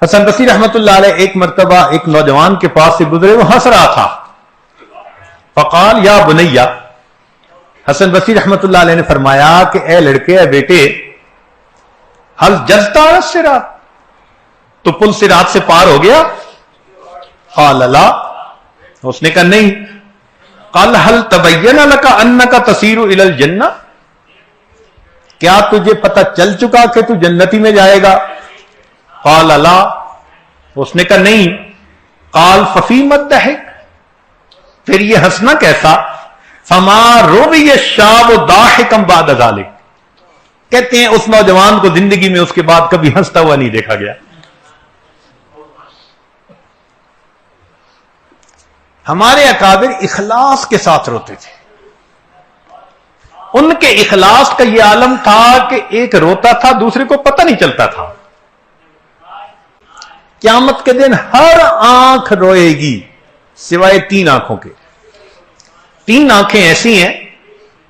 حسن بصری رحمت اللہ علیہ ایک مرتبہ ایک نوجوان کے پاس سے گزرے، وہ ہنس رہا تھا، فقال یا بنیا، حسن بصری رحمت اللہ علیہ نے فرمایا کہ اے لڑکے، اے بیٹے، حل جزتا الصراط، تو پل صراط سے پار ہو گیا؟ قال لا، اس نے کہا نہیں۔ قال هل تبین لك انك تسیر الى الجنہ، کیا تجھے پتہ چل چکا کہ تو جنتی میں جائے گا؟ قال لا، اس نے کہا نہیں۔ قال ففیم الضحک، پھر یہ ہنسنا کیسا؟ فما روی الشاب ضاحکا بعد ذلک، کہتے ہیں اس نوجوان کو زندگی میں اس کے بعد کبھی ہنستا ہوا نہیں دیکھا گیا۔ ہمارے اکابر اخلاص کے ساتھ روتے تھے، ان کے اخلاص کا یہ عالم تھا کہ ایک روتا تھا، دوسرے کو پتہ نہیں چلتا تھا۔ قیامت کے دن ہر آنکھ روئے گی سوائے 3 آنکھوں کے۔ 3 آنکھیں ایسی ہیں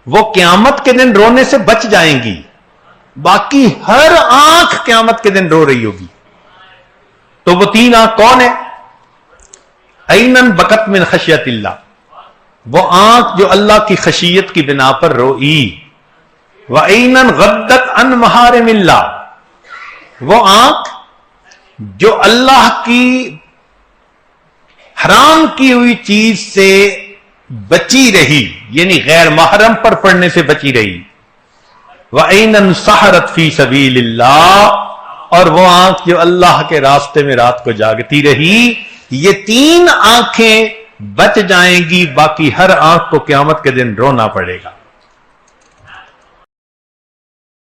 وہ قیامت کے دن رونے سے بچ جائیں گی، باقی ہر آنکھ قیامت کے دن رو رہی ہوگی۔ تو وہ 3 آنکھ کون ہیں؟ عینن بکت من خشیت اللہ، وہ آنکھ جو اللہ کی خشیت کی بنا پر روئی، وعینن غدت عن محارم اللہ، وہ آنکھ جو اللہ کی حرام کی ہوئی چیز سے بچی رہی، یعنی غیر محرم پر پڑنے سے بچی رہی، وعینن سحرت فی سبیل اللہ، اور وہ آنکھ جو اللہ کے راستے میں رات کو جاگتی رہی۔ یہ 3 آنکھیں بچ جائیں گی، باقی ہر آنکھ کو قیامت کے دن رونا پڑے گا۔